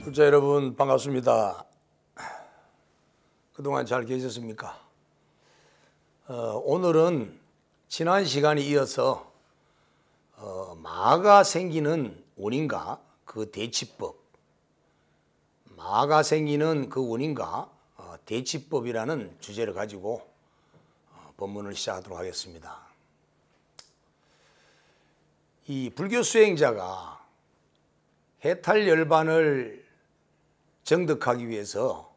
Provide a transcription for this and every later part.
구독자 여러분 반갑습니다. 그동안 잘 계셨습니까? 오늘은 지난 시간에 이어서 마가 생기는 원인과 그 대치법, 마가 생기는 그 원인과 대치법이라는 주제를 가지고 본문을 시작하도록 하겠습니다. 이 불교 수행자가 해탈 열반을 정득하기 위해서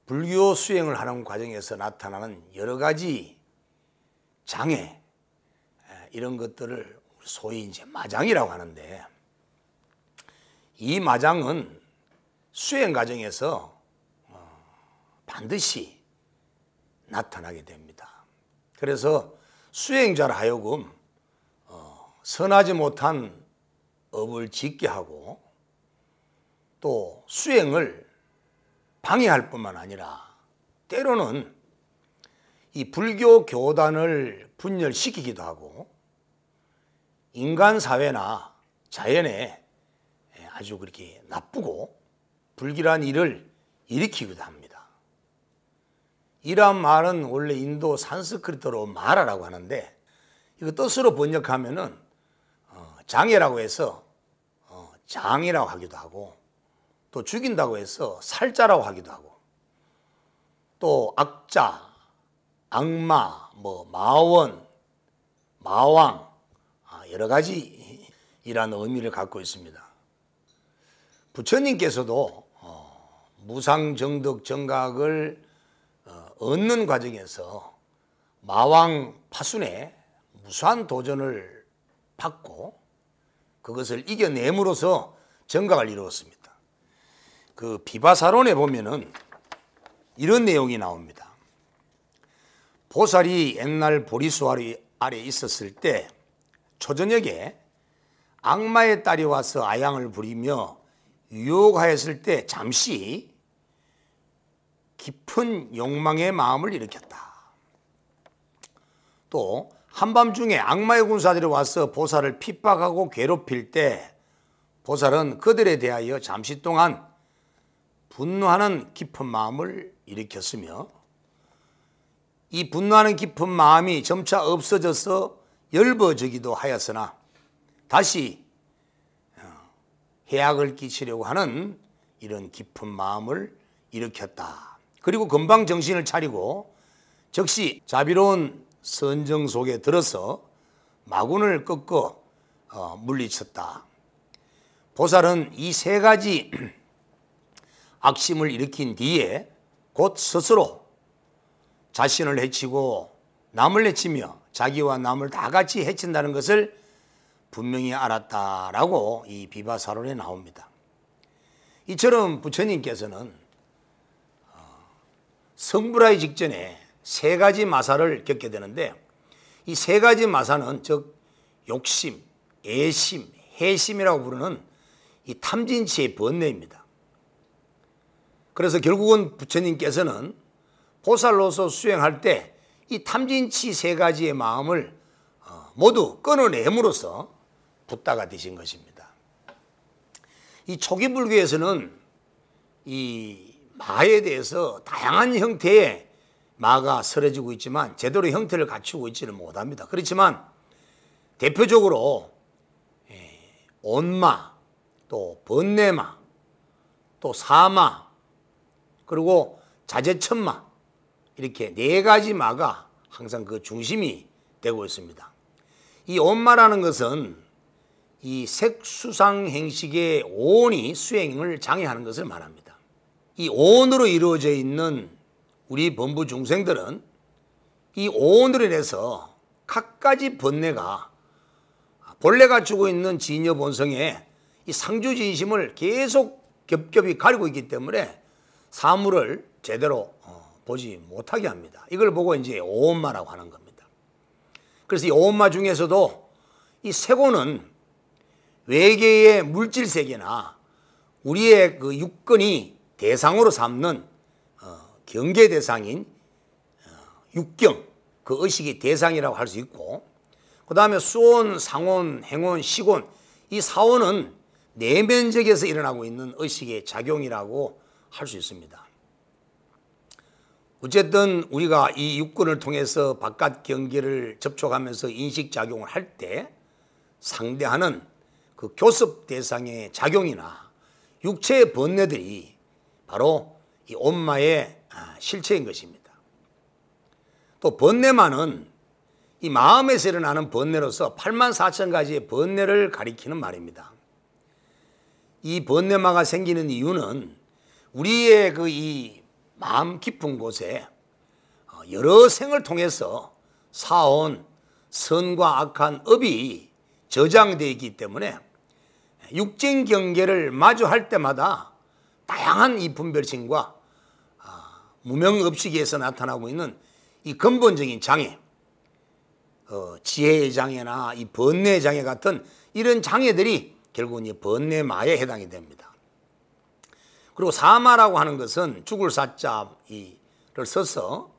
불교 수행을 하는 과정에서 나타나는 여러 가지 장애, 이런 것들을 소위 이제 마장이라고 하는데, 이 마장은 수행 과정에서 반드시 나타나게 됩니다. 그래서 수행자로 하여금 선하지 못한 업을 짓게 하고 또 수행을 방해할 뿐만 아니라 때로는 이 불교 교단을 분열시키기도 하고 인간 사회나 자연에 아주 그렇게 나쁘고 불길한 일을 일으키기도 합니다. 이란 말은 원래 인도 산스크리트로 마라라고 하는데, 이거 뜻으로 번역하면은 장애라고 해서 장이라고 하기도 하고, 또 죽인다고 해서 살자라고 하기도 하고, 또 악자, 악마, 마원, 마왕, 여러 가지 이라는 의미를 갖고 있습니다. 부처님께서도 무상정득 정각을 얻는 과정에서 마왕 파순에 무수한 도전을 받고 그것을 이겨냄으로써 정각을 이루었습니다. 그 비바사론에 보면은 이런 내용이 나옵니다. 보살이 옛날 보리수 아래 있었을 때 초저녁에 악마의 딸이 와서 아양을 부리며 유혹하였을 때 잠시 깊은 욕망의 마음을 일으켰다. 또 한밤중에 악마의 군사들이 와서 보살을 핍박하고 괴롭힐 때 보살은 그들에 대하여 잠시 동안 분노하는 깊은 마음을 일으켰으며, 이 분노하는 깊은 마음이 점차 없어져서 엷어지기도 하였으나 다시 해악을 끼치려고 하는 이런 깊은 마음을 일으켰다. 그리고 금방 정신을 차리고 즉시 자비로운 선정 속에 들어서 마군을 꺾어 물리쳤다. 보살은 이 세 가지 악심을 일으킨 뒤에 곧 스스로 자신을 해치고 남을 해치며 자기와 남을 다 같이 해친다는 것을 분명히 알았다라고 이 비바사론에 나옵니다. 이처럼 부처님께서는 성불하기 직전에 세 가지 마사를 겪게 되는데, 이 세 가지 마사는 즉 욕심, 애심, 해심이라고 부르는 이 탐진치의 번뇌입니다. 그래서 결국은 부처님께서는 보살로서 수행할 때 이 탐진치 세 가지의 마음을 모두 끊어냄으로써 붓다가 되신 것입니다. 이 초기 불교에서는 이 마에 대해서 다양한 형태의 마가 설해지고 있지만 제대로 형태를 갖추고 있지는 못합니다. 그렇지만 대표적으로 온마, 또 번뇌마, 또 사마, 그리고 자제천마, 이렇게 네 가지 마가 항상 그 중심이 되고 있습니다. 이 온마라는 것은 이 색수상 행식의 오온이 수행을 장애하는 것을 말합니다. 이 오온으로 이루어져 있는 우리 범부 중생들은 이 오온으로 인해서 갖가지 번뇌가 본래 갖추고 있는 진여 본성에 이 상주진심을 계속 겹겹이 가리고 있기 때문에 사물을 제대로 보지 못하게 합니다. 이걸 보고 이제 오온마라고 하는 겁니다. 그래서 이 오온마 중에서도 이 색오는 외계의 물질 세계나 우리의 그 육근이 대상으로 삼는 경계 대상인 육경, 그 의식이 대상이라고 할 수 있고, 그 다음에 수온, 상온, 행온, 식온, 이 사온은 내면적에서 일어나고 있는 의식의 작용이라고 할 수 있습니다. 어쨌든 우리가 이 육군을 통해서 바깥 경계를 접촉하면서 인식작용을 할 때 상대하는 그 교습 대상의 작용이나 육체의 번뇌들이 바로 이 온마의 실체인 것입니다. 또 번뇌만은 이 마음에서 일어나는 번뇌로서 84,000가지의 번뇌를 가리키는 말입니다. 이 번뇌마가 생기는 이유는 우리의 그 이 마음 깊은 곳에 여러 생을 통해서 쌓아온 선과 악한 업이 저장되어 있기 때문에 육정 경계를 마주할 때마다 다양한 이 분별심과 무명업식에서 나타나고 있는 이 근본적인 장애, 지혜의 장애나 이 번뇌의 장애 같은 이런 장애들이 결국은 이 번뇌마에 해당이 됩니다. 그리고 사마라고 하는 것은 죽을 사자를 써서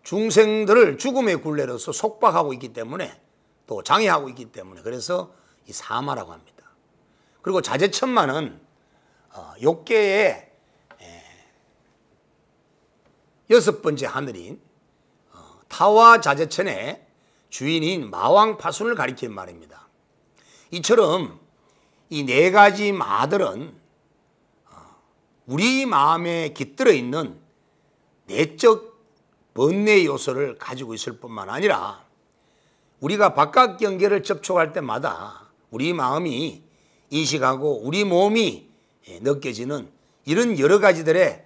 중생들을 죽음의 굴레로서 속박하고 있기 때문에 또 장애하고 있기 때문에 그래서 이 사마라고 합니다. 그리고 자제천마는 욕계의 6번째 하늘인 타와 자제천의 주인인 마왕파순을 가리키는 말입니다. 이처럼 이 4가지 마들은 우리 마음에 깃들어 있는 내적 번뇌 요소를 가지고 있을 뿐만 아니라 우리가 바깥 경계를 접촉할 때마다 우리 마음이 인식하고 우리 몸이 느껴지는 이런 여러 가지들의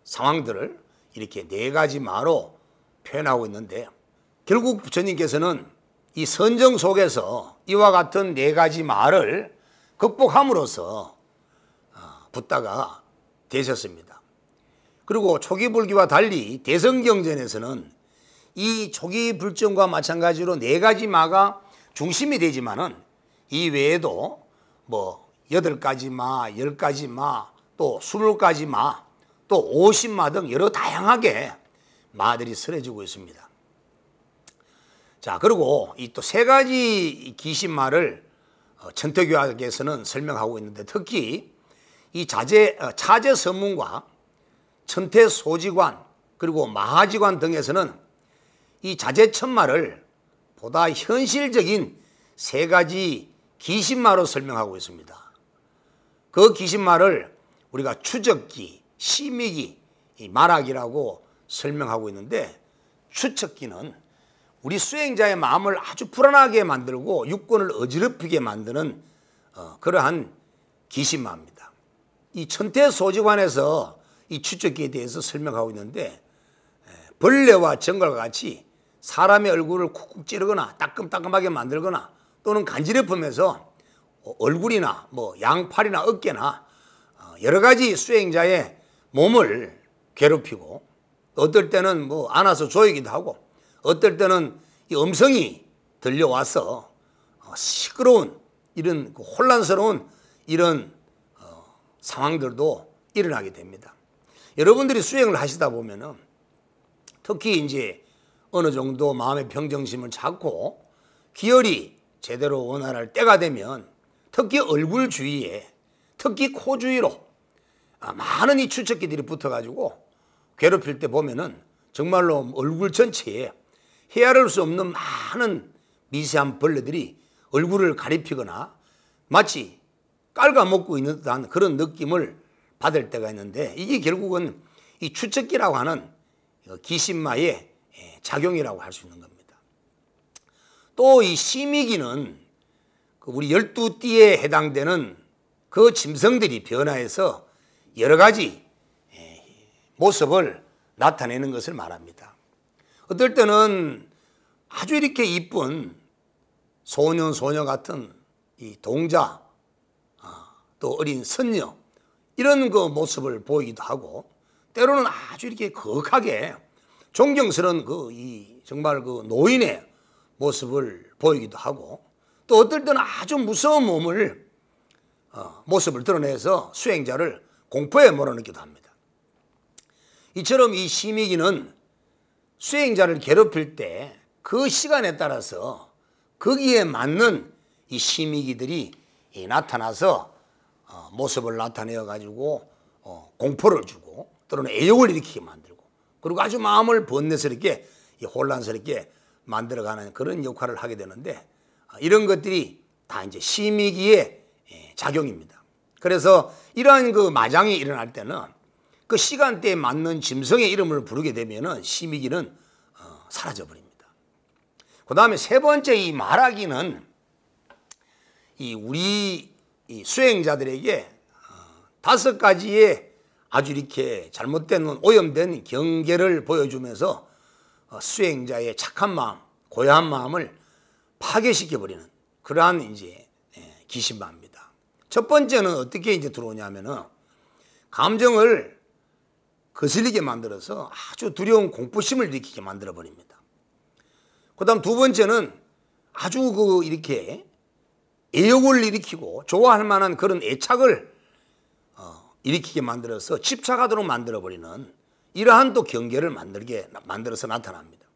상황들을 이렇게 4가지 마로 표현하고 있는데 결국 부처님께서는 이 선정 속에서 이와 같은 4가지 마를 극복함으로써 붓다가 되셨습니다. 그리고 초기 불교와 달리 대성경전에서는 이 초기 불정과 마찬가지로 4가지 마가 중심이 되지만은 이 외에도 뭐 8가지 마, 10가지 마, 또 20가지 마, 또 50마 등 여러 다양하게 마들이 설해지고 있습니다. 자, 그리고 이 또 3가지 기신마를 천태교학에서는 설명하고 있는데 특히 이 차제 선문과 천태 소지관 그리고 마하지관 등에서는 이 자제천마를 보다 현실적인 3가지 기신마로 설명하고 있습니다. 그 기신마를 우리가 추적기, 심의기, 말학이라고 설명하고 있는데 추적기는 우리 수행자의 마음을 아주 불안하게 만들고 육군을 어지럽히게 만드는 그러한 기신마입니다. 이 천태소지관에서 이 추적기에 대해서 설명하고 있는데 벌레와 정갈과 같이 사람의 얼굴을 쿡쿡 찌르거나 따끔따끔하게 만들거나 또는 간지럽히면서 얼굴이나 뭐 양팔이나 어깨나 여러 가지 수행자의 몸을 괴롭히고 어떨 때는 뭐 안아서 조이기도 하고 어떨 때는 이 음성이 들려와서 시끄러운 이런 혼란스러운 이런 상황들도 일어나게 됩니다. 여러분들이 수행을 하시다 보면은 특히 이제 어느 정도 마음의 평정심을 찾고 기혈이 제대로 원활할 때가 되면 특히 얼굴 주위에 특히 코 주위로 많은 이 추적기들이 붙어가지고 괴롭힐 때 보면은 정말로 얼굴 전체에 헤아릴 수 없는 많은 미세한 벌레들이 얼굴을 가리피거나 마치 깔아먹고 있는 듯한 그런 느낌을 받을 때가 있는데 이게 결국은 이 추적기라고 하는 기신마의 작용이라고 할 수 있는 겁니다. 또 이 심의기는 우리 12띠에 해당되는 그 짐승들이 변화해서 여러 가지 모습을 나타내는 것을 말합니다. 어떨 때는 아주 이렇게 이쁜 소년, 소녀 같은 이 동자, 또 어린 선녀 이런 그 모습을 보이기도 하고 때로는 아주 이렇게 거하게 존경스러운 정말 그 노인의 모습을 보이기도 하고 또 어떨 때는 아주 무서운 모습을 드러내서 수행자를 공포에 몰아넣기도 합니다. 이처럼 이 심의기는 수행자를 괴롭힐 때 그 시간에 따라서 거기에 맞는 이 심의기들이 나타나서 모습을 나타내어 가지고 공포를 주고 또는 애욕을 일으키게 만들고 그리고 아주 마음을 번뇌스럽게 혼란스럽게 만들어가는 그런 역할을 하게 되는데 이런 것들이 다 이제 심의기의 작용입니다. 그래서 이러한 그 마장이 일어날 때는 그 시간대에 맞는 짐승의 이름을 부르게 되면은 심의기는 사라져 버립니다. 그 다음에 세 번째 이 말하기는 우리 수행자들에게 5가지의 아주 이렇게 잘못된 오염된 경계를 보여주면서 수행자의 착한 마음, 고야한 마음을 파괴시켜 버리는 그러한 이제 기신마입니다. 첫 번째는 어떻게 이제 들어오냐면은 감정을 거슬리게 만들어서 아주 두려운 공포심을 일으키게 만들어 버립니다. 그다음 두 번째는 아주 이렇게 애욕을 일으키고 좋아할 만한 그런 애착을 일으키게 만들어서 집착하도록 만들어 버리는 이러한 또 경계를 만들어서 나타납니다.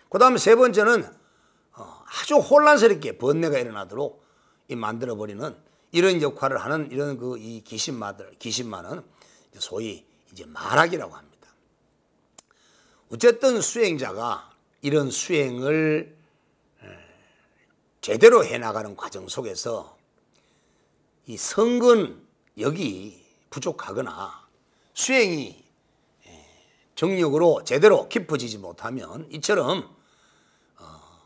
그 다음에 세 번째는 아주 혼란스럽게 번뇌가 일어나도록 만들어 버리는 이런 역할을 하는 이런 이 기신마는 소위 이제 말하기라고 합니다. 어쨌든 수행자가 이런 수행을 제대로 해나가는 과정 속에서 이 성근력이 부족하거나 수행이 정력으로 제대로 깊어지지 못하면 이처럼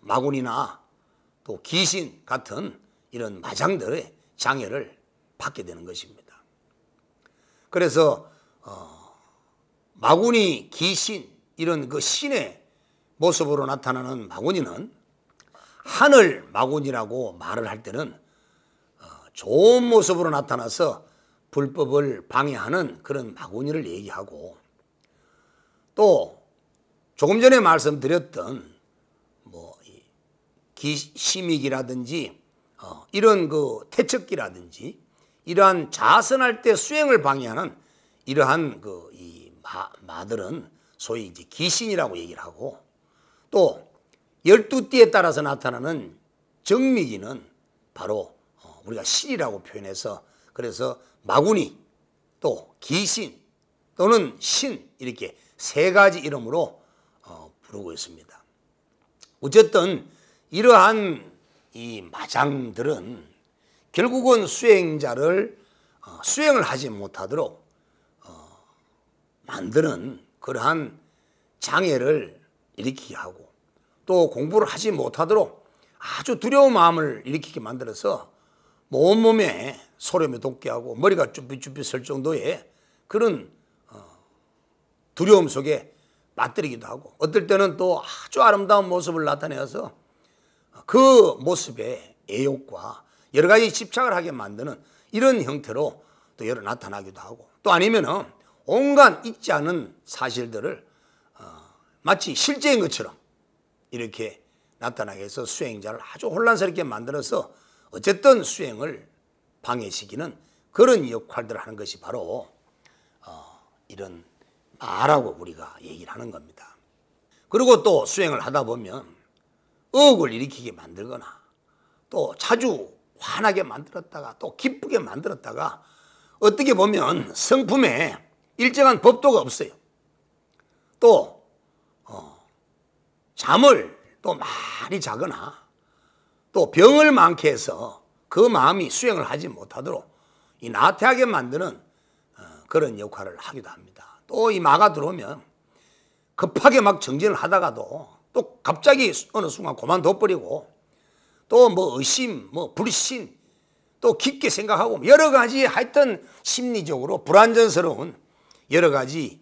마군이나 또 귀신 같은 이런 마장들의 장애를 받게 되는 것입니다. 그래서 마군이 귀신 이런 그 신의 모습으로 나타나는 마군이는 하늘 마군이라고 말을 할 때는 좋은 모습으로 나타나서 불법을 방해하는 그런 마군이를 얘기하고 또 조금 전에 말씀드렸던 심익이라든지 이런 태척기라든지 이러한 자선할 때 수행을 방해하는 이러한 이 마들은 소위 이제 귀신이라고 얘기를 하고 또 12띠에 따라서 나타나는 정미기는 바로 우리가 신이라고 표현해서 그래서 마구니 또 귀신 또는 신 이렇게 세 가지 이름으로 부르고 있습니다. 어쨌든 이러한 이 마장들은 결국은 수행자를 수행을 하지 못하도록 만드는 그러한 장애를 일으키게 하고 또 공부를 하지 못하도록 아주 두려운 마음을 일으키게 만들어서 온몸에 소름이 돋게 하고 머리가 쭈삣쭈삣 설 정도의 그런 두려움 속에 맞들이기도 하고 어떨 때는 또 아주 아름다운 모습을 나타내어서 그 모습에 애욕과 여러 가지 집착을 하게 만드는 이런 형태로 또 나타나기도 하고 또 아니면은 온갖 있지 않은 사실들을 마치 실제인 것처럼 이렇게 나타나게 해서 수행자를 아주 혼란스럽게 만들어서 어쨌든 수행을 방해시키는 그런 역할들을 하는 것이 바로 이런 마라고 우리가 얘기를 하는 겁니다. 그리고 또 수행을 하다 보면 억을 일으키게 만들거나 또 자주 화나게 만들었다가 또 기쁘게 만들었다가 어떻게 보면 성품에 일정한 법도가 없어요. 또 잠을 또 많이 자거나 또 병을 많게 해서 그 마음이 수행을 하지 못하도록 이 나태하게 만드는 그런 역할을 하기도 합니다. 또 이 마가 들어오면 급하게 막 정진을 하다가도 또 갑자기 어느 순간 그만둬버리고 또 의심, 불신 또 깊게 생각하고 여러 가지 하여튼 심리적으로 불안전스러운 여러 가지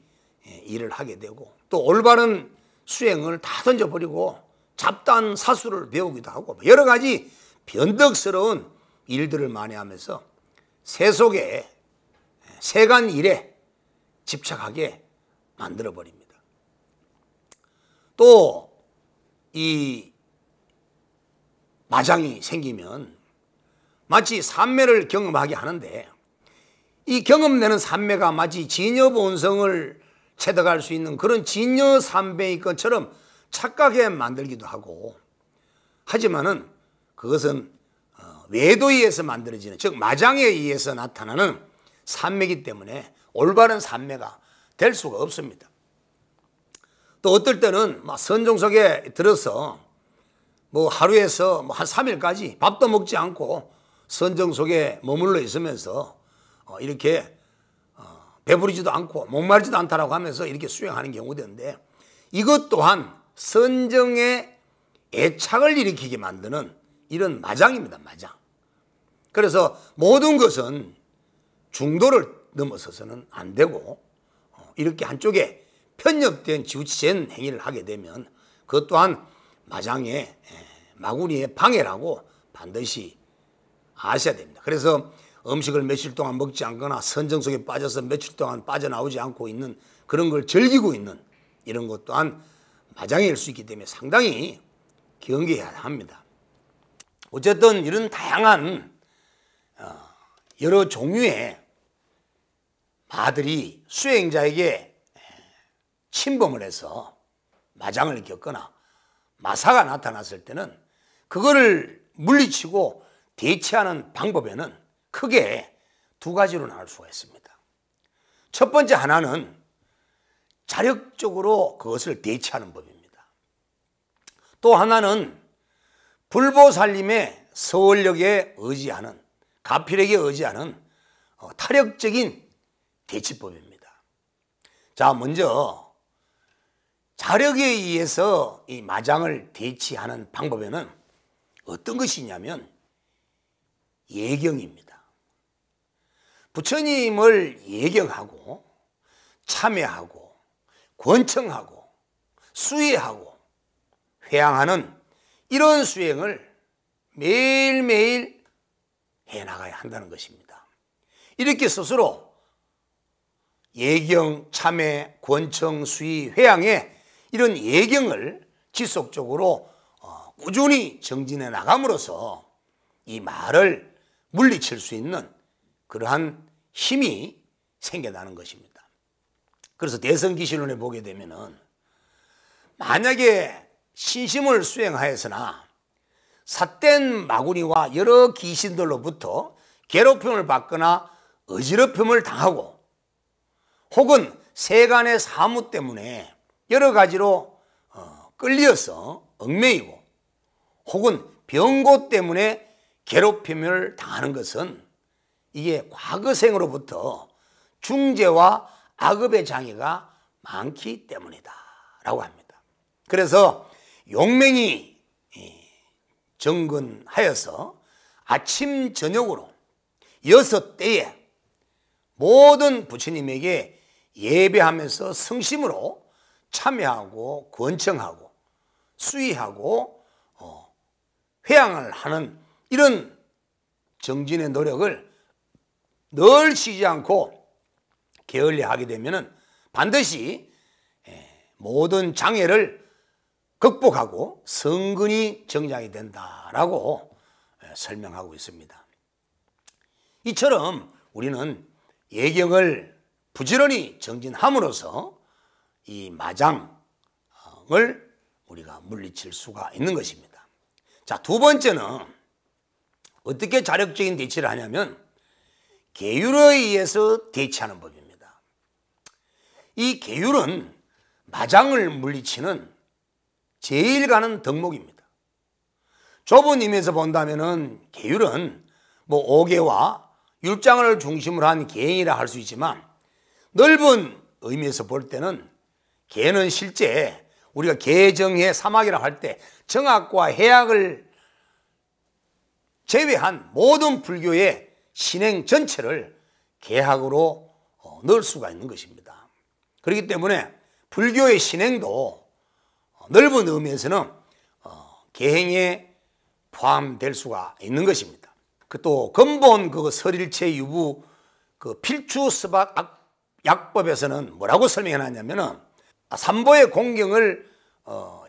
일을 하게 되고 또 올바른 수행을 다 던져버리고 잡다한 사수를 배우기도 하고 여러 가지 변덕스러운 일들을 많이 하면서 세속의 세간 일에 집착하게 만들어버립니다. 또 이 마장이 생기면 마치 산매를 경험하게 하는데 이 경험되는 산매가 마치 진여본성을 체득할 수 있는 그런 진여산매인 것처럼 착각해 만들기도 하고 하지만은 그것은 외도에 의해서 만들어지는, 즉 마장에 의해서 나타나는 산매이기 때문에 올바른 산매가 될 수가 없습니다. 또 어떨 때는 선정석에 들어서 하루에서 한 3일까지 밥도 먹지 않고 선정석에 머물러 있으면서 이렇게 배부르지도 않고 목마르지도 않다라고 하면서 이렇게 수행하는 경우도 있는데, 이것 또한 선정에 애착을 일으키게 만드는 이런 마장입니다. 마장. 그래서 모든 것은 중도를 넘어서서는 안 되고, 이렇게 한쪽에 편협된 지우치된 행위를 하게 되면 그것 또한 마장의 마구니의 방해라고 반드시 아셔야 됩니다. 그래서 음식을 며칠 동안 먹지 않거나 선정석에 빠져서 며칠 동안 빠져나오지 않고 있는 그런 걸 즐기고 있는 이런 것 또한 마장일 수 있기 때문에 상당히 경계해야 합니다. 어쨌든 이런 다양한 여러 종류의 마들이 수행자에게 침범을 해서 마장을 겪거나 마사가 나타났을 때는 그거를 물리치고 대처하는 방법에는 크게 두 가지로 나눌 수가 있습니다. 첫 번째 하나는 자력적으로 그것을 대처하는 법입니다. 또 하나는 불보살님의 서원력에 의지하는, 가필에게 의지하는 타력적인 대치법입니다. 자, 먼저 자력에 의해서 이 마장을 대치하는 방법에는 어떤 것이 있냐면 예경입니다. 부처님을 예경하고 참회하고 권청하고 수의하고 회양하는 이런 수행을 매일매일 해나가야 한다는 것입니다. 이렇게 스스로 예경, 참회, 권청, 수의, 회양에 이런 예경을 지속적으로 꾸준히 정진해 나감으로써 이 말을 물리칠 수 있는 그러한 힘이 생겨나는 것입니다. 그래서 대성기실론에 보게 되면은 만약에 신심을 수행하였으나 삿된 마구니와 여러 귀신들로부터 괴롭힘을 받거나 어지럽힘을 당하고 혹은 세간의 사무 때문에 여러 가지로 끌려서 얽매이고 혹은 병고 때문에 괴롭힘을 당하는 것은 이게 과거생으로부터 중재와 악업의 장애가 많기 때문이다 라고 합니다. 그래서 용맹이 정근하여서 아침 저녁으로 6대에 모든 부처님에게 예배하면서 성심으로 참여하고 권청하고 수의하고 회양을 하는 이런 정진의 노력을 늘 쉬지 않고 게을리 하게 되면 반드시 모든 장애를 극복하고 성근이 정장이 된다라고 설명하고 있습니다. 이처럼 우리는 예경을 부지런히 정진함으로써 이 마장을 우리가 물리칠 수가 있는 것입니다. 자, 두 번째는 어떻게 자력적인 대치를 하냐면 계율에 의해서 대치하는 법입니다. 이 계율은 마장을 물리치는 제일 가는 덕목입니다. 좁은 의미에서 본다면은 계율은 오계와 율장을 중심으로 한 계행이라 할 수 있지만, 넓은 의미에서 볼 때는 계는 실제 우리가 계정해 사막이라고 할 때 정학과 해학을 제외한 모든 불교의 신행 전체를 계학으로 넣을 수가 있는 것입니다. 그렇기 때문에 불교의 신행도 넓은 의미에서는 계행에 포함될 수가 있는 것입니다. 또 근본 설일체 유부 필추스박 약법에서는 뭐라고 설명해 놨냐면은 삼보의 공경을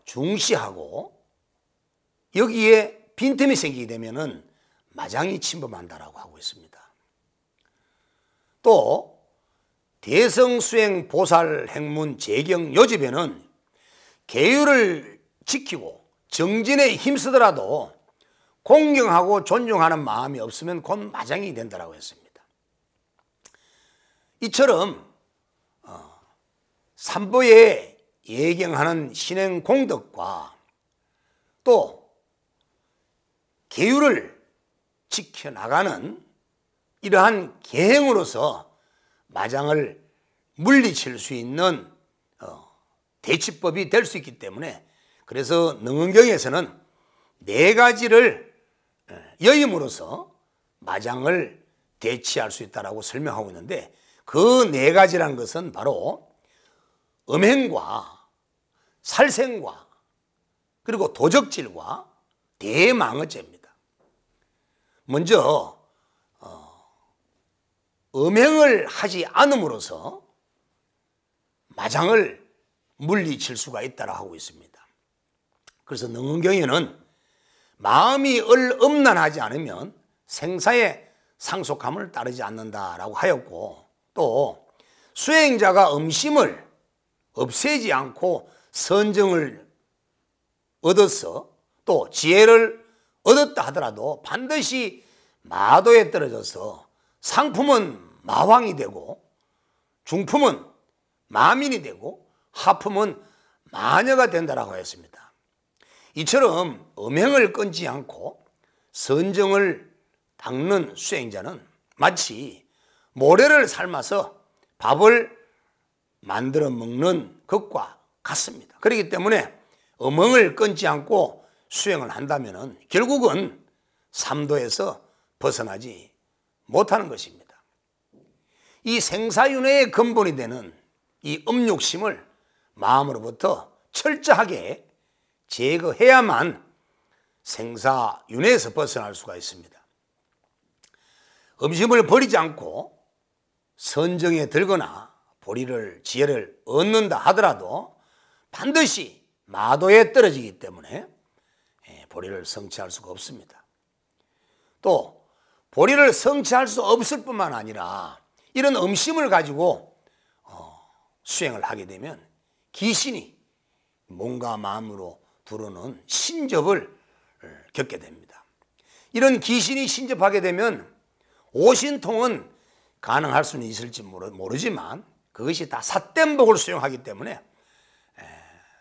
중시하고 여기에 빈틈이 생기게 되면은 마장이 침범한다라고 하고 있습니다. 또 대성수행 보살 행문 재경 요집에는 계율을 지키고 정진에 힘쓰더라도 공경하고 존중하는 마음이 없으면 곧 마장이 된다고 했습니다. 이처럼 삼보에 예경하는 신행 공덕과 또 계율을 지켜나가는 이러한 계행으로서 마장을 물리칠 수 있는 대치법이 될 수 있기 때문에, 그래서 능은경에서는 4가지를 여임으로써 마장을 대치할 수 있다고 설명하고 있는데, 그 4가지라는 것은 바로 음행과 살생과 그리고 도적질과 대망어죄입니다. 먼저 음행을 하지 않음으로써 마장을 물리칠 수가 있다고 하고 있습니다. 그래서 능은경에는 마음이 음란하지 않으면 생사의 상속함을 따르지 않는다라고 하였고, 또 수행자가 음심을 없애지 않고 선정을 얻어서 또 지혜를 얻었다 하더라도 반드시 마도에 떨어져서 상품은 마왕이 되고 중품은 마민이 되고 하품은 마녀가 된다라고 했습니다. 이처럼 음행을 끊지 않고 선정을 닦는 수행자는 마치 모래를 삶아서 밥을 만들어 먹는 것과 같습니다. 그렇기 때문에 음행을 끊지 않고 수행을 한다면 결국은 삼도에서 벗어나지 못하는 것입니다. 이 생사윤회의 근본이 되는 이 음욕심을 마음으로부터 철저하게 제거해야만 생사윤회에서 벗어날 수가 있습니다. 음심을 버리지 않고 선정에 들거나 보리를 지혜를 얻는다 하더라도 반드시 마도에 떨어지기 때문에 보리를 성취할 수가 없습니다. 또 보리를 성취할 수 없을 뿐만 아니라 이런 음심을 가지고 수행을 하게 되면 귀신이 몸과 마음으로 들어오는 신접을 겪게 됩니다. 이런 귀신이 신접하게 되면 오신통은 가능할 수는 있을지 모르지만 그것이 다 삿된 복을 수용하기 때문에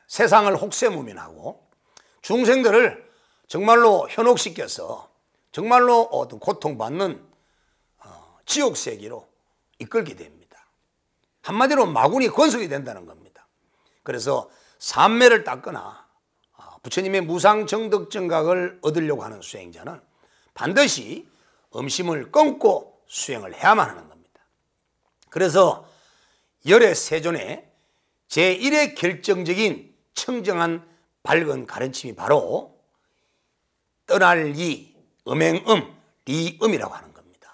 세상을 혹세무민하고 중생들을 정말로 현혹시켜서 정말로 어떤 고통받는 지옥세계로 이끌게 됩니다. 한마디로 마군이 건속이 된다는 겁니다. 그래서 삼매를 닦거나 부처님의 무상정덕정각을 얻으려고 하는 수행자는 반드시 음심을 끊고 수행을 해야만 하는 겁니다. 그래서 열의 세존의 제1의 결정적인 청정한 밝은 가르침이 바로 떠날리, 음행음, 리음이라고 하는 겁니다.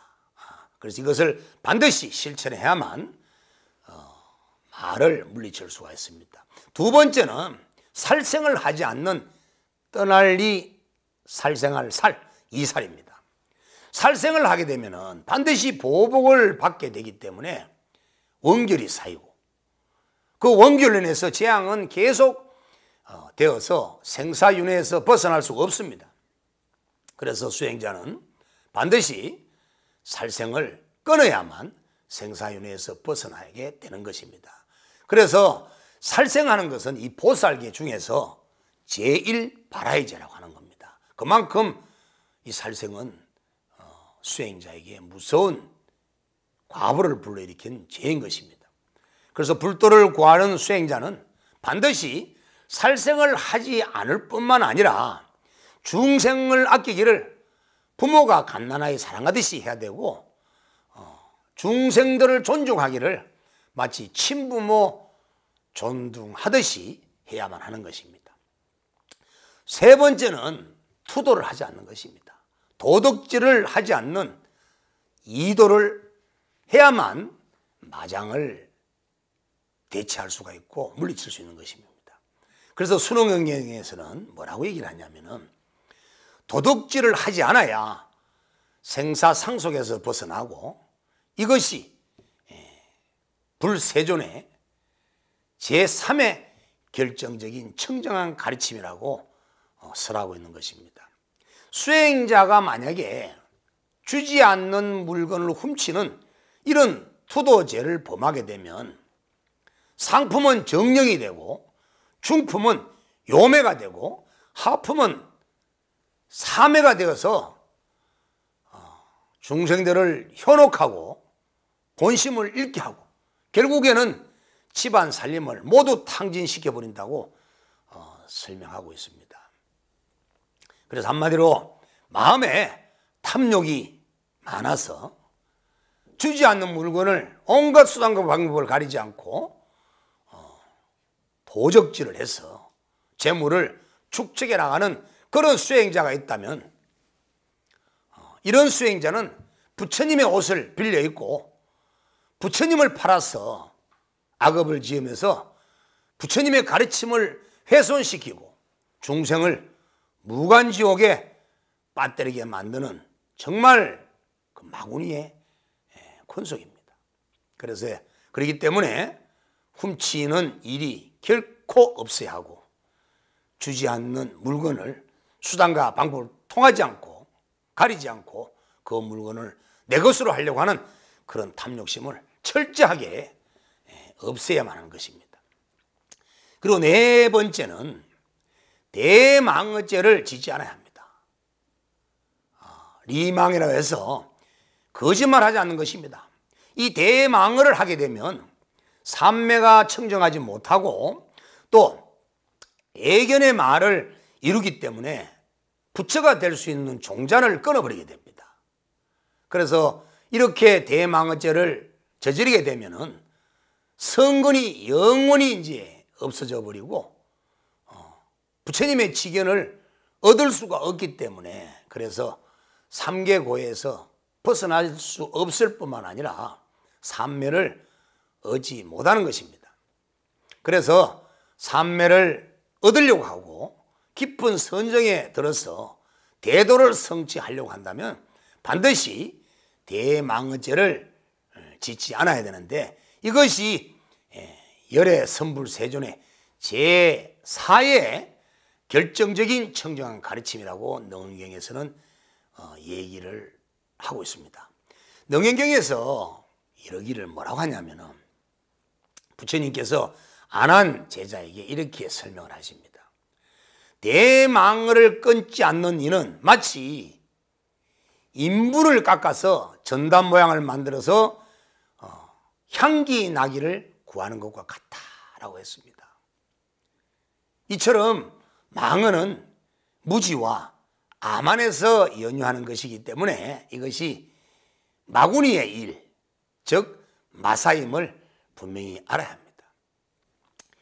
그래서 이것을 반드시 실천해야만 말을 물리칠 수가 있습니다. 두 번째는 살생을 하지 않는 떠날리, 살생할 살, 이살입니다. 살생을 하게 되면 반드시 보복을 받게 되기 때문에 원결이 쌓이고 그 원결로 인해서 재앙은 계속 되어서 생사윤회에서 벗어날 수가 없습니다. 그래서 수행자는 반드시 살생을 끊어야만 생사윤회에서 벗어나게 되는 것입니다. 그래서 살생하는 것은 이 보살계 중에서 제1발화의제라고 하는 겁니다. 그만큼 이 살생은 수행자에게 무서운 과보를 불러일으킨 죄인 것입니다. 그래서 불도를 구하는 수행자는 반드시 살생을 하지 않을 뿐만 아니라 중생을 아끼기를 부모가 갓난아이 사랑하듯이 해야 되고 중생들을 존중하기를 마치 친부모 존중하듯이 해야만 하는 것입니다. 세 번째는 투도를 하지 않는 것입니다. 도덕질을 하지 않는 이도를 해야만 마장을 대체할 수가 있고 물리칠 수 있는 것입니다. 그래서 순응경에서는 뭐라고 얘기를 하냐면은 도덕질을 하지 않아야 생사상속에서 벗어나고 이것이 불세존의 제3의 결정적인 청정한 가르침이라고 설하고 있는 것입니다. 수행자가 만약에 주지 않는 물건을 훔치는 이런 투도죄를 범하게 되면 상품은 정령이 되고 중품은 요매가 되고 하품은 사매가 되어서 중생들을 현혹하고 본심을 잃게 하고 결국에는 집안 살림을 모두 탕진시켜버린다고 설명하고 있습니다. 그래서 한마디로 마음에 탐욕이 많아서 주지 않는 물건을 온갖 수단과 방법을 가리지 않고 도적질을 해서 재물을 축적해 나가는 그런 수행자가 있다면 이런 수행자는 부처님의 옷을 빌려 입고 부처님을 팔아서 악업을 지으면서 부처님의 가르침을 훼손시키고 중생을 무간지옥에 빠뜨리게 만드는 정말 그 마구니의 권속입니다. 그래서 그렇기 때문에 훔치는 일이 결코 없어야 하고 주지 않는 물건을 수단과 방법을 통하지 않고 가리지 않고 그 물건을 내 것으로 하려고 하는 그런 탐욕심을 철저하게 없애야만 하는 것입니다. 그리고 네 번째는 대망언죄를 짓지 않아야 합니다. 리망이라고 해서 거짓말하지 않는 것입니다. 이 대망언을 하게 되면 삼매가 청정하지 못하고 또 애견의 말을 이루기 때문에 부처가 될 수 있는 종자를 끊어버리게 됩니다. 그래서 이렇게 대망언죄를 저지르게 되면은 성근이 영원히 이제 없어져 버리고 부처님의 지견을 얻을 수가 없기 때문에 그래서 삼계고에서 벗어날 수 없을 뿐만 아니라 삼매를 얻지 못하는 것입니다. 그래서 삼매를 얻으려고 하고 깊은 선정에 들어서 대도를 성취하려고 한다면 반드시 대망언죄를 짓지 않아야 되는데 이것이 열애 선불세존의 제4의 결정적인 청정한 가르침이라고 능언경에서는 얘기를 하고 있습니다. 능언경에서 이러기를 뭐라고 하냐면은 부처님께서 안한 제자에게 이렇게 설명을 하십니다. 대망언을 끊지 않는 이는 마치 인분을 깎아서 전단 모양을 만들어서 향기 나기를 구하는 것과 같다라고 했습니다. 이처럼 망언은 무지와 암안에서 연유하는 것이기 때문에 이것이 마구니의 일, 즉 마사임을 분명히 알아야 합니다.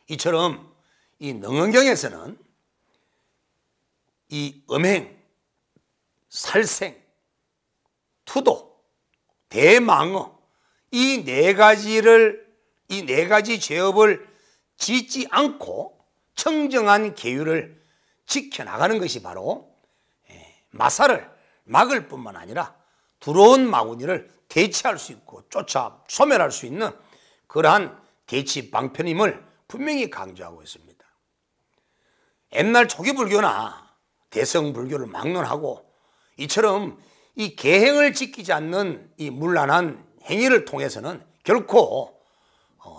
이처럼 이 능언경에서는 이 음행, 살생, 투도, 대망어 이 네 가지 죄업을 짓지 않고 청정한 계율을 지켜나가는 것이 바로 마사를 막을 뿐만 아니라 들어온 마구니를 대치할 수 있고 쫓아 소멸할 수 있는 그러한 대치 방편임을 분명히 강조하고 있습니다. 옛날 초기 불교나 대성 불교를 막론하고 이처럼 이 계행을 지키지 않는 이 문란한 행위를 통해서는 결코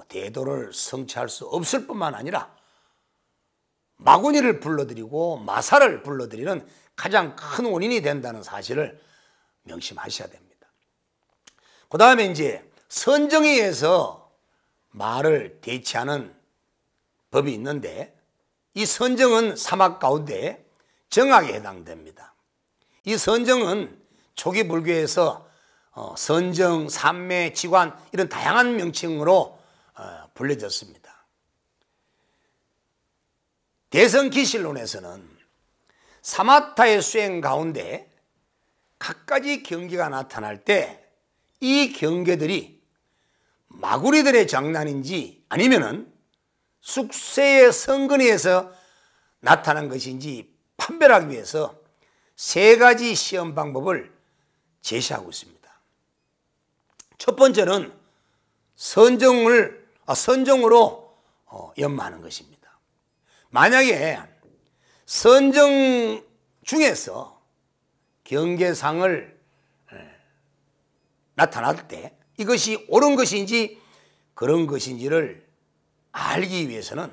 대도를 성취할 수 없을 뿐만 아니라 마구니를 불러들이고 마사를 불러들이는 가장 큰 원인이 된다는 사실을 명심하셔야 됩니다. 그 다음에 이제 선정에서 말을 대치하는 법이 있는데 이 선정은 사막 가운데 정학에 해당됩니다. 이 선정은 초기 불교에서 선정, 삼매, 지관 이런 다양한 명칭으로 불려졌습니다. 대성기실론에서는 사마타의 수행 가운데 갖가지 경계가 나타날 때 이 경계들이 마구리들의 장난인지 아니면은 숙세의 성근에서 나타난 것인지 판별하기 위해서 세 가지 시험 방법을 제시하고 있습니다. 첫 번째는 선정으로 연마하는 것입니다. 만약에 선정 중에서 경계상을 나타날 때 이것이 옳은 것인지 그런 것인지를 알기 위해서는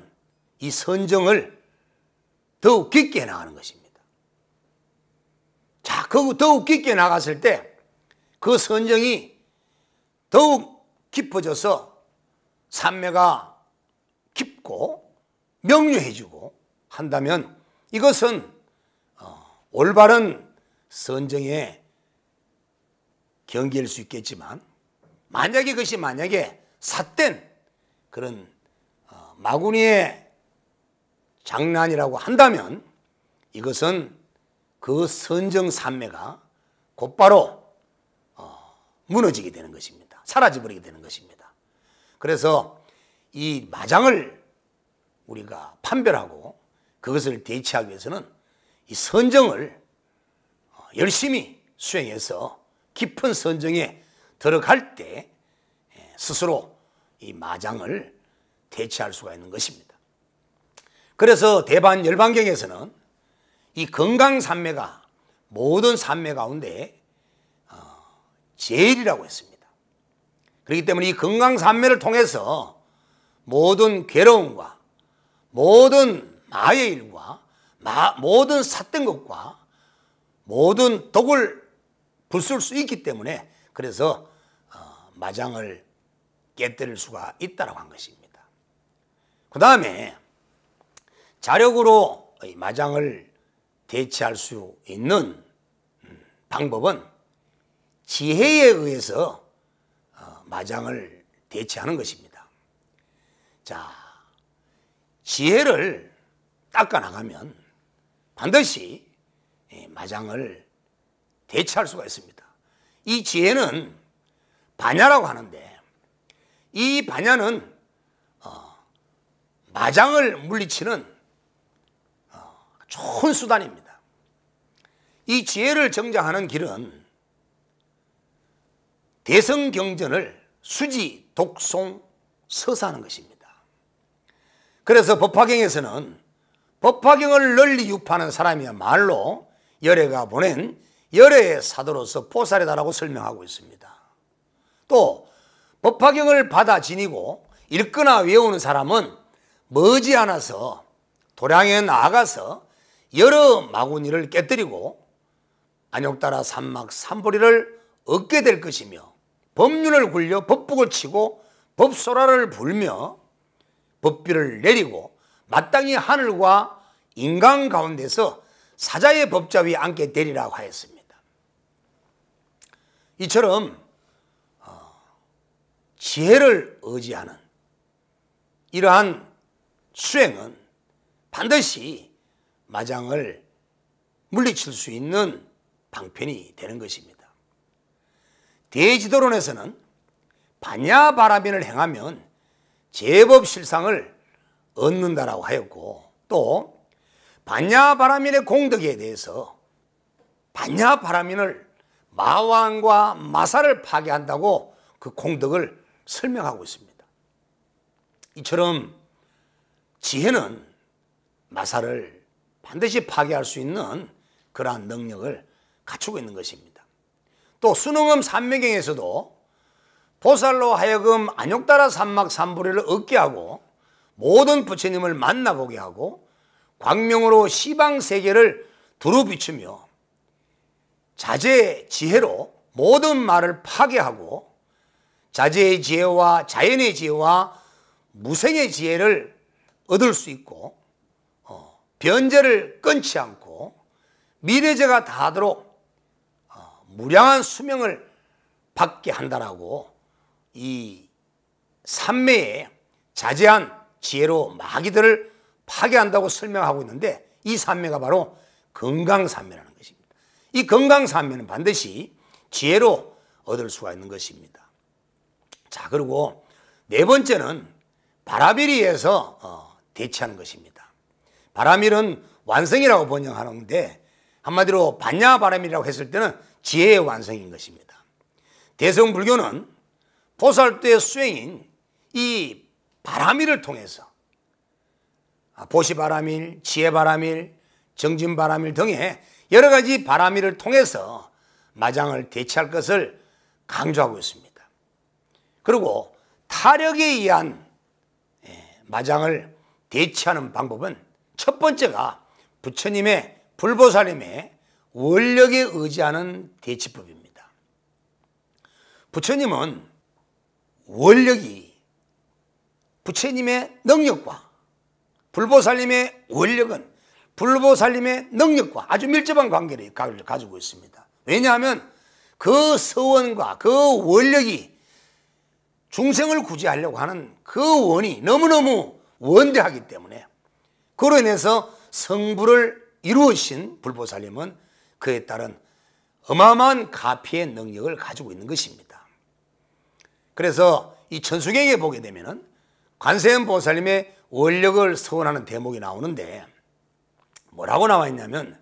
이 선정을 더욱 깊게 나가는 것입니다. 자, 더욱 깊게 나갔을 때 그 선정이 더욱 깊어져서 산매가 깊고 명료해지고 한다면 이것은 올바른 선정의 경계일 수 있겠지만 만약에 그것이 삿된 그런 마구니의 장난이라고 한다면 이것은 그 선정 산매가 곧바로 무너지게 되는 것입니다. 사라져버리게 되는 것입니다. 그래서 이 마장을 우리가 판별하고 그것을 대처하기 위해서는 이 선정을 열심히 수행해서 깊은 선정에 들어갈 때 스스로 이 마장을 대처할 수가 있는 것입니다. 그래서 대반 열반경에서는 이 건강산매가 모든 산매 가운데 제일이라고 했습니다. 그렇기 때문에 이 건강산매를 통해서 모든 괴로움과 모든 마의 일과 모든 삿된 것과 모든 독을 불쓸 수 있기 때문에 그래서 마장을 깨뜨릴 수가 있다고 한 것입니다. 그 다음에 자력으로 마장을 대체할 수 있는 방법은 지혜에 의해서 마장을 대체하는 것입니다. 자, 지혜를 닦아 나가면 반드시 마장을 대체할 수가 있습니다. 이 지혜는 반야라고 하는데 이 반야는 마장을 물리치는 좋은 수단입니다. 이 지혜를 정장하는 길은 대성경전을 수지, 독송, 서사하는 것입니다. 그래서 법화경에서는 법화경을 널리 유파하는 사람이야말로 열애가 보낸 열애의 사도로서 보살이다라고 설명하고 있습니다. 또 법화경을 받아 지니고 읽거나 외우는 사람은 머지않아서 도량에 나아가서 여러 마구니를 깨뜨리고 안욕따라 삼막 삼보리를 얻게 될 것이며 법륜을 굴려 법북을 치고 법소라를 불며 법비를 내리고 마땅히 하늘과 인간 가운데서 사자의 법좌 위에 앉게 되리라고 하였습니다. 이처럼 지혜를 의지하는 이러한 수행은 반드시 마장을 물리칠 수 있는 방편이 되는 것입니다. 대지도론에서는 반야바라민을 행하면 제법 실상을 얻는다라고 하였고 또 반야바라민의 공덕에 대해서 반야바라민을 마왕과 마사를 파괴한다고 그 공덕을 설명하고 있습니다. 이처럼 지혜는 마사를 반드시 파괴할 수 있는 그러한 능력을 갖추고 있는 것입니다. 또 순응엄 삼매경에서도 보살로 하여금 안욕따라 삼막 삼보리를 얻게 하고 모든 부처님을 만나보게 하고 광명으로 시방세계를 두루 비추며 자제의 지혜로 모든 말을 파괴하고 자제의 지혜와 자연의 지혜와 무생의 지혜를 얻을 수 있고 변제를 끊지 않고 미래제가 다하도록 무량한 수명을 받게 한다라고 이 삼매의 자제한 지혜로 마귀들을 파괴한다고 설명하고 있는데 이 삼매가 바로 건강삼매라는 것입니다. 이 건강삼매는 반드시 지혜로 얻을 수가 있는 것입니다. 자, 그리고 네 번째는 바라밀이에서 대체하는 것입니다. 바라밀은 완성이라고 번역하는데 한마디로 반야바라밀이라고 했을 때는 지혜의 완성인 것입니다. 대성불교는 보살도의 수행인 이 바라밀을 통해서 보시바라밀, 지혜바라밀, 정진바라밀 등의 여러 가지 바람일을 통해서 마장을 대체할 것을 강조하고 있습니다. 그리고 타력에 의한 마장을 대체하는 방법은 첫 번째가 부처님의 불보살님의 원력에 의지하는 대치법입니다. 부처님은 원력이 부처님의 능력과 불보살님의 원력은 불보살님의 능력과 아주 밀접한 관계를 가지고 있습니다. 왜냐하면 그 서원과 그 원력이 중생을 구제하려고 하는 그 원이 너무너무 원대하기 때문에 그로 인해서 성불을 이루으신 불보살님은 그에 따른 어마어마한 가피의 능력을 가지고 있는 것입니다. 그래서 이 천수경에 보게 되면 관세음 보살님의 원력을 서원하는 대목이 나오는데 뭐라고 나와 있냐면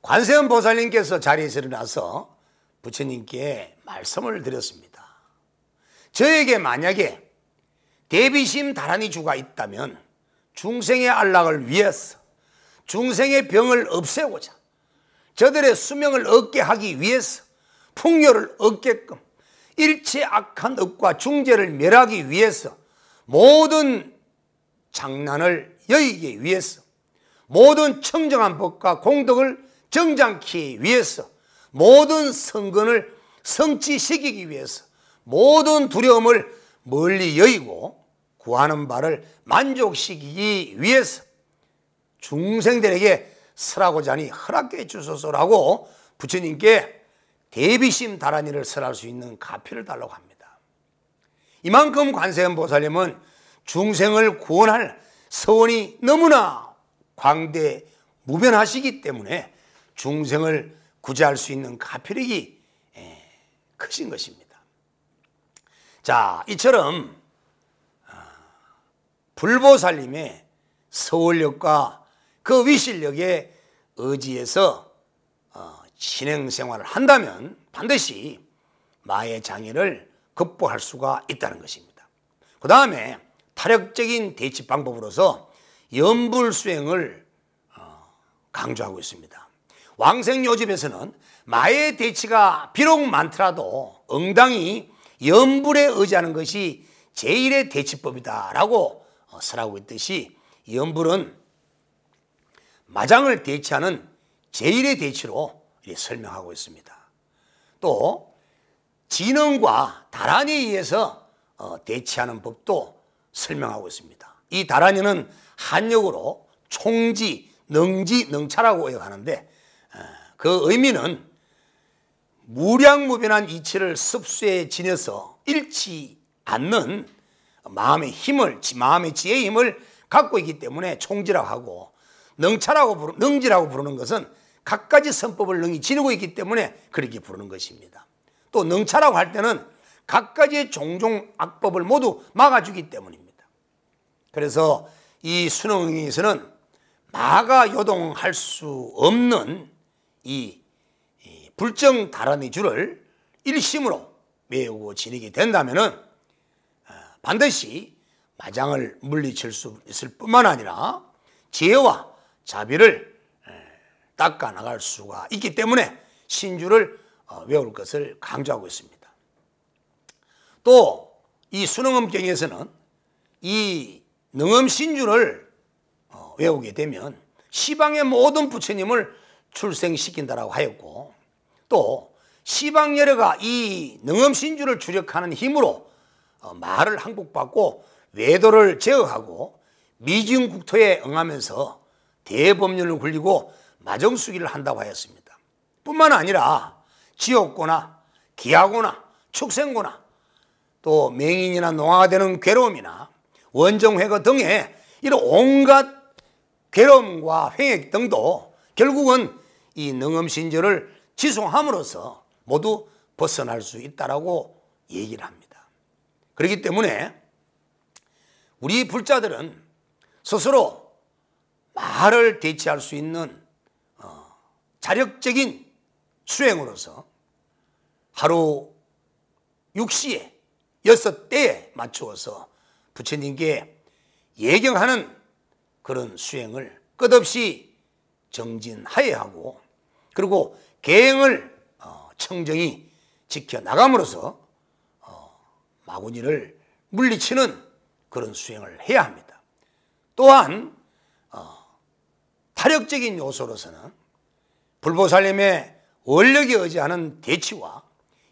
관세음 보살님께서 자리에서 일어나서 부처님께 말씀을 드렸습니다. 저에게 만약에 대비심 다라니주가 있다면 중생의 안락을 위해서 중생의 병을 없애고자 저들의 수명을 얻게 하기 위해서 풍요를 얻게끔 일체 악한 업과 중재를 멸하기 위해서 모든 장난을 여의기 위해서 모든 청정한 법과 공덕을 정장케 위해서 모든 성근을 성취시키기 위해서 모든 두려움을 멀리 여의고 구하는 바를 만족시키기 위해서 중생들에게 설하고자 하니 허락해 주소서라고 부처님께 대비심 다라니를 설할 수 있는 가피를 달라고 합니다. 이만큼 관세음 보살님은 중생을 구원할 서원이 너무나 광대 무변하시기 때문에 중생을 구제할 수 있는 가피력이 크신 것입니다. 자, 이처럼 불보살님의 서원력과 그 위실력에 의지해서 진행생활을 한다면 반드시 마의 장애를 극복할 수가 있다는 것입니다. 그 다음에 타력적인 대치 방법으로서 염불수행을 강조하고 있습니다. 왕생요집에서는 마의 대치가 비록 많더라도 응당히 염불에 의지하는 것이 제1의 대치법이다 라고 설하고 있듯이 염불은 마장을 대치하는 제1의 대치로 설명하고 있습니다. 또 진흥과 다란이에 의해서 대치하는 법도 설명하고 있습니다. 이 다란이는 한역으로 총지, 능지, 능차라고 하는데 그 의미는 무량무변한 이치를 습수에 지녀서 잃지 않는 마음의 힘을, 마음의 지혜의 힘을 갖고 있기 때문에 총지라고 하고 능지라고 부르는 것은 갖가지 선법을 능히 지니고 있기 때문에 그렇게 부르는 것입니다. 또 능차라고 할 때는 갖가지의 종종 악법을 모두 막아주기 때문입니다. 그래서 이 수능에서는 마가 요동할 수 없는 이 불정 다라니 줄을 일심으로 외우고 지니게 된다면 반드시 마장을 물리칠 수 있을 뿐만 아니라 지혜와 자비를 닦아 나갈 수가 있기 때문에 신주를 외울 것을 강조하고 있습니다. 또 이 수능엄경에서는 이 능엄신주를 외우게 되면 시방의 모든 부처님을 출생시킨다라고 하였고 또 시방여러가 이 능엄신주를 주력하는 힘으로 말을 항복받고 외도를 제어하고 미지국토에 응하면서 대법률을 굴리고 마정수기를 한다고 하였습니다. 뿐만 아니라 지옥고나 기하고나 축생고나 또 맹인이나 농화가 되는 괴로움이나 원정회거 등의 이런 온갖 괴로움과 횡액 등도 결국은 이 능엄신주를 지송함으로써 모두 벗어날 수 있다라고 얘기를 합니다. 그렇기 때문에 우리 불자들은 스스로 말을 대체할 수 있는 자력적인 수행으로서 하루 6시에 6대에 맞추어서 부처님께 예경하는 그런 수행을 끝없이 정진하여야 하고 그리고 계행을 청정히 지켜나감으로써 마구니를 물리치는 그런 수행을 해야 합니다. 또한 타력적인 요소로서는 불보살님의 원력에 의지하는 대치와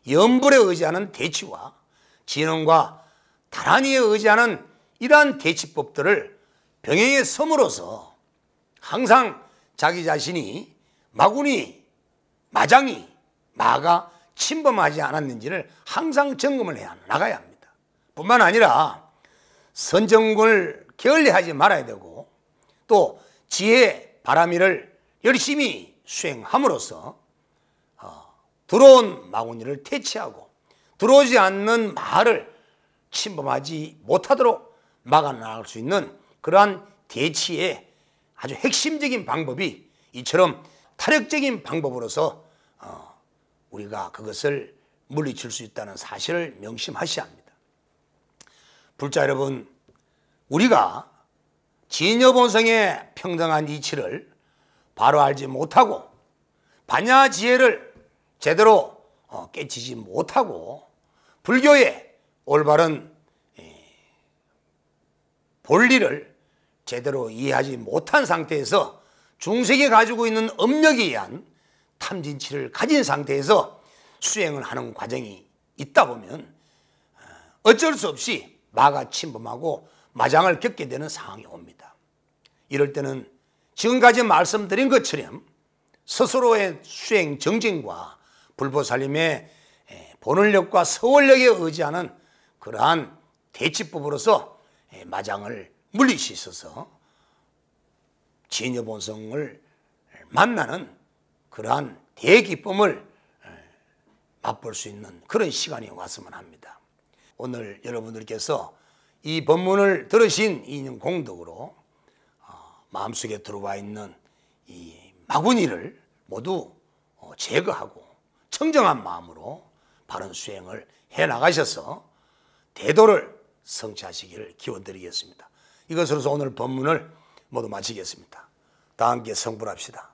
염불에 의지하는 대치와 진원과 다란이에 의지하는 이러한 대치법들을 병행에 섬으로써 항상 자기 자신이 마구니, 마장이, 마가 침범하지 않았는지를 항상 점검을 해 나가야 합니다. 뿐만 아니라 선정을 게을리하지 말아야 되고 또 지혜, 바람이를 열심히 수행함으로써 들어온 마구니를 퇴치하고 들어오지 않는 마를 침범하지 못하도록 막아나갈 수 있는 그러한 대치의 아주 핵심적인 방법이 이처럼 타력적인 방법으로서 우리가 그것을 물리칠 수 있다는 사실을 명심하셔야 합니다. 불자 여러분, 우리가 진여본성의 평등한 이치를 바로 알지 못하고 반야지혜를 제대로 깨치지 못하고 불교의 올바른 본리를 제대로 이해하지 못한 상태에서 중생이 가지고 있는 업력에 의한 탐진치를 가진 상태에서 수행을 하는 과정이 있다 보면 어쩔 수 없이 마가 침범하고 마장을 겪게 되는 상황이 옵니다. 이럴 때는 지금까지 말씀드린 것처럼 스스로의 수행 정진과 불보살님의 본원력과 서원력에 의지하는 그러한 대치법으로서 마장을 물릴 수 있어서 진여본성을 만나는 그러한 대기쁨을 맛볼 수 있는 그런 시간이 왔으면 합니다. 오늘 여러분들께서 이 법문을 들으신 인연 공덕으로 마음속에 들어와 있는 이 마구니를 모두 제거하고 청정한 마음으로 바른 수행을 해나가셔서 대도를 성취하시기를 기원드리겠습니다. 이것으로서 오늘 법문을 모두 마치겠습니다. 다 함께 성불합시다.